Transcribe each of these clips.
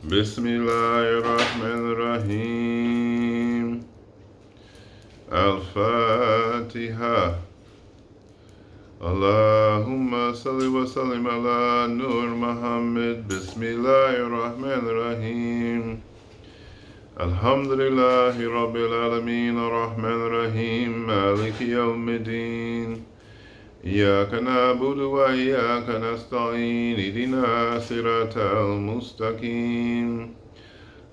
Bismillahirrahmanirrahim. Al-Fatiha. Allahumma salli wa sallim ala Nur Muhammad. Bismillahirrahmanirrahim. Alhamdulillahi Rabbil Alameen. Ar-Rahmanirrahim. Maliki Yawmiddin. إياك نعبد وإياك نستعين اهدنا الصراط المستقيم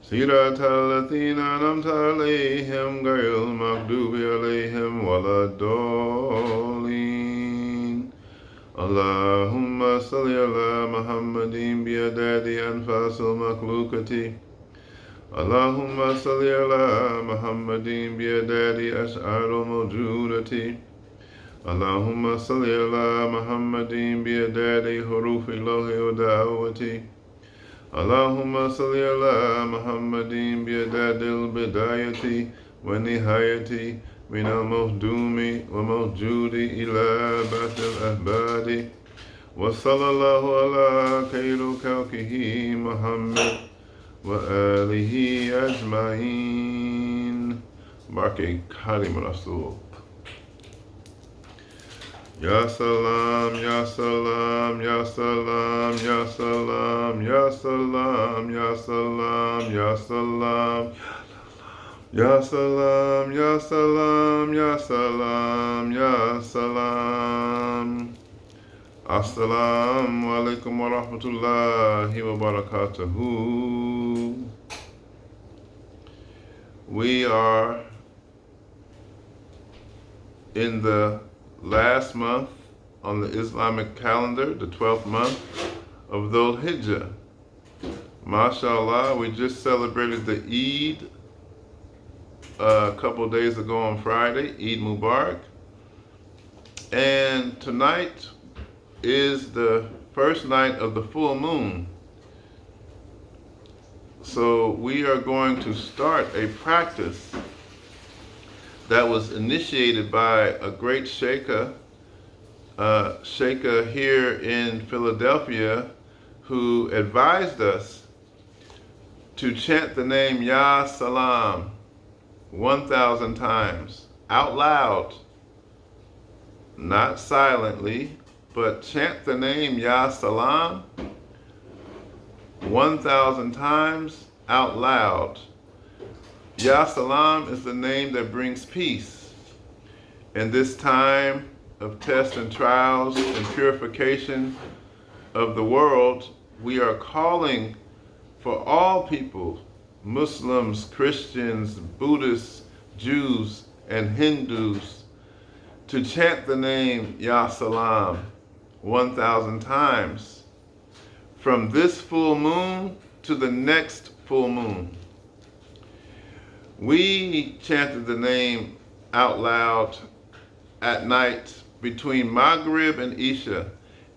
صراط الذين أنعمت عليهم غير المغضوب عليهم ولا الضالين اللهم صل على محمد بعدد أنفاس المخلوقة اللهم صل على محمد بعدد أشعار الموجودة اللهم صل على محمد بعدد حروف الله ودعوته اللهم صل على محمد بعدد البداية والنهاية من المهدوم وموجود إلى بعث الأهباد وصلى الله على خير خلقه محمد وآله أجمعين باقي كريم رسول Ya Salaam, Ya Salaam, Ya Salaam, Ya Salaam, Ya Salaam, Ya Salaam, Ya Salaam, Ya Salaam, Ya Salaam, Ya Salaam, Ya Salaam. Assalamu alaikum wa rahmatullahi wa barakatuhu. We are in the last month on the Islamic calendar, the 12th month of Dhul Hijjah. MashaAllah, we just celebrated the Eid a couple days ago on Friday, Eid Mubarak. And tonight is the first night of the full moon. So we are going to start a practice that was initiated by a great sheikha here in Philadelphia, who advised us to chant the name Ya Salaam 1,000 times out loud, not silently, but chant the name Ya Salaam 1,000 times out loud. Ya Salaam is the name that brings peace. In this time of tests and trials and purification of the world, we are calling for all people, Muslims, Christians, Buddhists, Jews, and Hindus, to chant the name Ya Salaam 1,000 times from this full moon to the next full moon. We chanted the name out loud at night between Maghrib and Isha.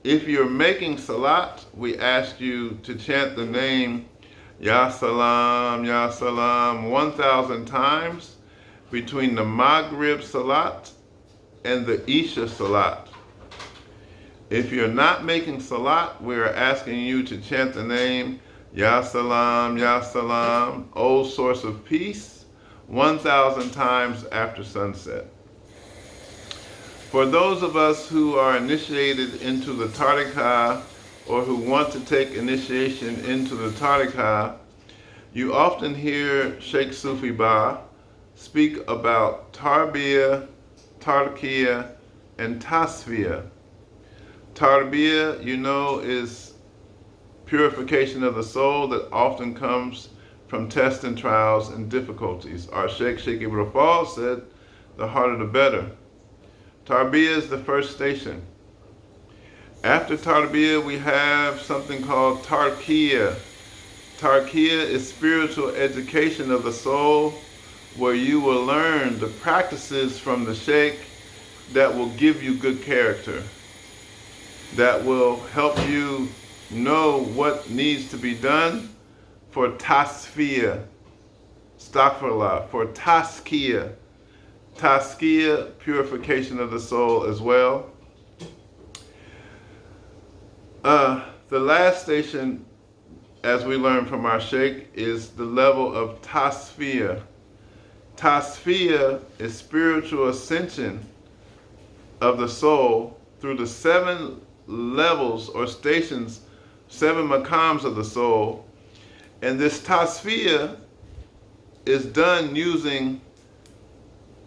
If you're making salat, we ask you to chant the name Ya Salaam, Ya Salaam 1,000 times between the Maghrib salat and the Isha salat. If you're not making salat, we are asking you to chant the name Ya Salaam, Ya Salaam, O source of peace, 1,000 times after sunset. For those of us who are initiated into the Tariqah or who want to take initiation into the Tariqah, you often hear Cheikh Sufi speak about Tarbiyah, Tarqiyah, and Tasfiyah. Tarbiyah, you know, is purification of the soul that often comes from tests and trials and difficulties. Our Sheikh Ibn Rafal said, the harder the better. Tarbiyah is the first station. After Tarbiyah, we have something called Tarqiyah. Tarqiyah is spiritual education of the soul, where you will learn the practices from the Sheikh that will give you good character, that will help you know what needs to be done for tasfiyah, astaghfirullah, for taskiyah. Taskiyah, purification of the soul as well. The last station as we learned from our Sheikh, is the level of tasfiyah. Tasfiyah is spiritual ascension of the soul through the 7 levels or stations, 7 maqams of the soul. And this tasfiyah is done using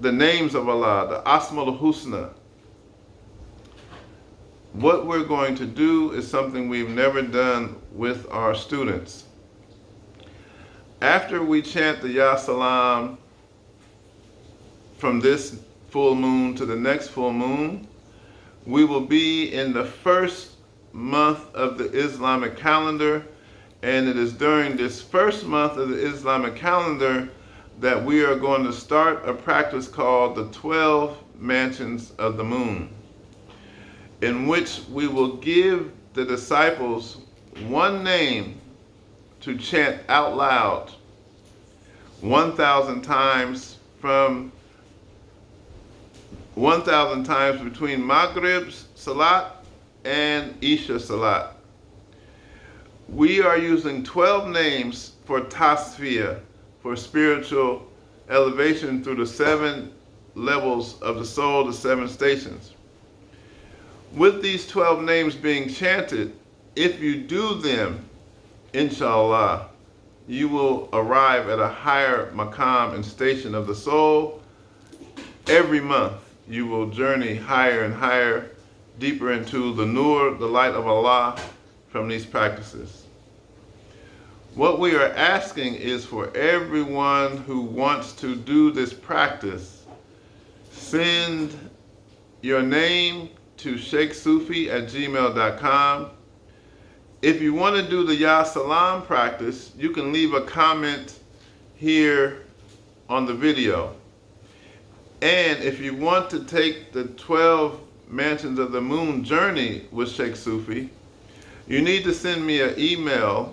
the names of Allah, the Asmaul Husna. What we're going to do is something we've never done with our students. After we chant the Ya Salaam from this full moon to the next full moon, we will be in the first month of the Islamic calendar, and it is during this first month of the Islamic calendar that we are going to start a practice called the 12 Mansions of the Moon, in which we will give the disciples one name to chant out loud 1,000 times from 1,000 times between Maghrib's Salat and Isha Salat. We are using 12 names for tasfiyah, for spiritual elevation through the 7 levels of the soul, the 7 stations. With these 12 names being chanted, if you do them, inshallah, you will arrive at a higher maqam and station of the soul. Every month, you will journey higher and higher, deeper into the nur, the light of Allah, from these practices. What we are asking is for everyone who wants to do this practice, send your name to sheikhsufi@gmail.com. If you want to do the Ya Salaam practice, you can leave a comment here on the video. And if you want to take the 12 Mansions of the Moon journey with Cheikh Sufi, you need to send me an email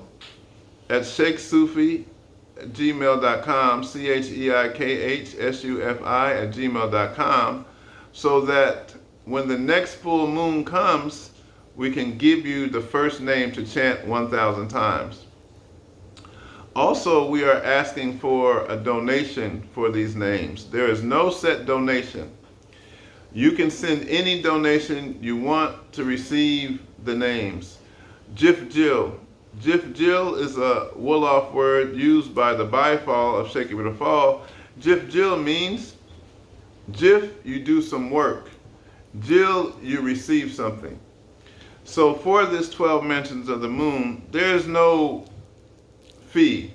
at sheikhsufi@gmail.com, CHEIKHSUFI@gmail.com, so that when the next full moon comes, we can give you the first name to chant 1,000 times. Also, we are asking for a donation for these names. There is no set donation. You can send any donation you want to receive the names. Jif Jil. Jif Jil is a Wolof word used by the Baifal of Sheikh Ibn Fall. Jif Jil means, Jif, you do some work. Jil, you receive something. So for this 12 Mansions of the Moon, there is no fee.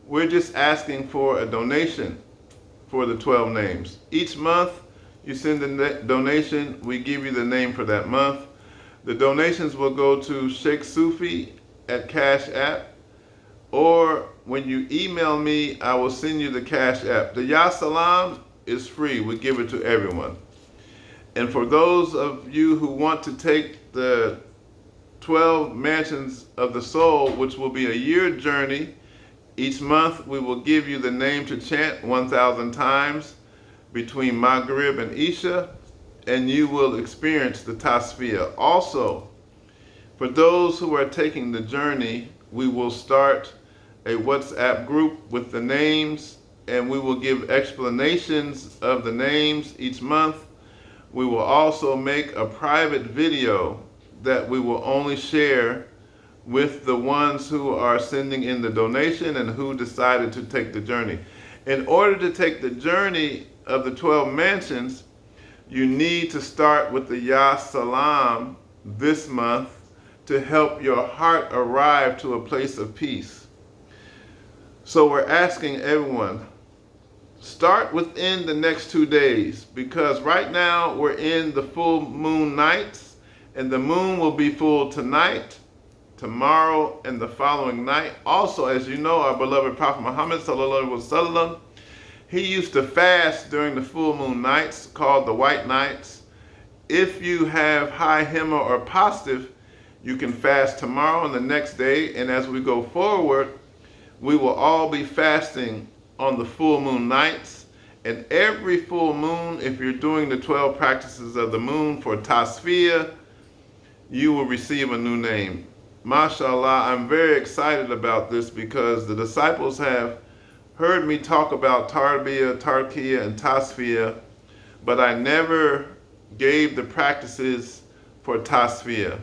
We're just asking for a donation for the 12 names. Each month, you send a donation, we give you the name for that month. The donations will go to Cheikh Sufi at Cash App, or when you email me, I will send you the Cash App. The Ya Salaam is free. We give it to everyone. And for those of you who want to take the 12 Mansions of the Soul, which will be a year journey, each month we will give you the name to chant 1,000 times between Maghrib and Isha, and you will experience the tasfiyah. Also, for those who are taking the journey, we will start a WhatsApp group with the names, and we will give explanations of the names each month. We will also make a private video that we will only share with the ones who are sending in the donation and who decided to take the journey. In order to take the journey of the 12 mansions, you need to start with the Ya Salaam this month to help your heart arrive to a place of peace. So we're asking everyone, start within the next 2 days, because right now we're in the full moon nights, and the moon will be full tonight, tomorrow, and the following night. Also, as you know, our beloved Prophet Muhammad sallallahu alaihi wasallam, he used to fast during the full moon nights, called the white nights. If you have high himma or positive, you can fast tomorrow and the next day, and as we go forward, we will all be fasting on the full moon nights. And every full moon, if you're doing the 12 practices of the moon for tasfiyah, you will receive a new name. mashallah, I'm very excited about this because the disciples have heard me talk about tarbiyah, tarkiyah, and tasfiyah, but I never gave the practices for tasfiyah.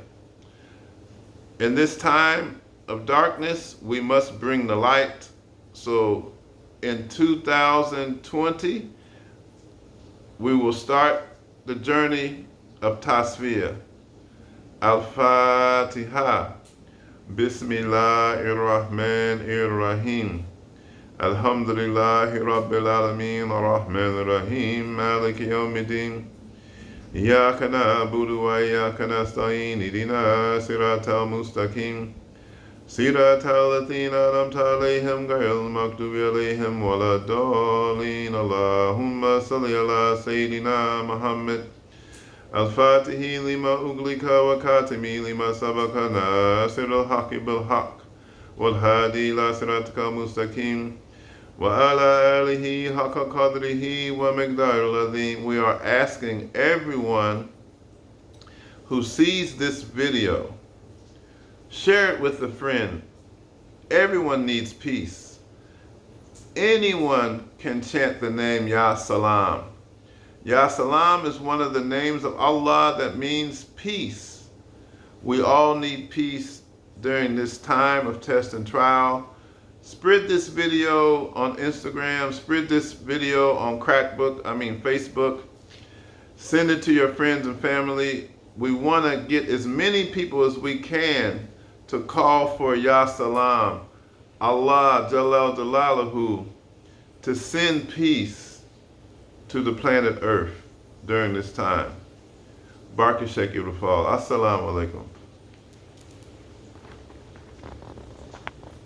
In this time of darkness, we must bring the light. So in 2020, we will start the journey of tasfiyah. Al-Fatiha. Bismillahir-Rahmanir-Rahim. Alhamdulillahi Rabbil Alameen Ar-Rahmanir-Rahim Maliki Yawmiddin Iyyaka na'budu wa iyyaka nasta'in Ihdina siratal mustaqim Siratal ladzina an'amta 'alaihim ghayril maghdubi 'alaihim waladdallin Allahumma salli ala Sayyidina Muhammad Al-Fatihi lima uglika wa katimi lima sabaka nasirul haqqi bil haqq wal hadi ila siratikal mustaqim wa ala alihi haqqa qadrihi wa miqdaril azim. We are asking everyone who sees this video, share it with a friend. Everyone needs peace. Anyone can chant the name Ya Salaam. Ya Salaam is one of the names of Allah that means peace. We all need peace during this time of test and trial. Spread this video on Instagram, spread this video on Facebook. Send it to your friends and family. We want to get as many people as we can to call for Ya Salaam, Allah Jalal Jalaluhu, to send peace to the planet Earth during this time. Barka Sheikh Ibrahim. Assalamu alaikum.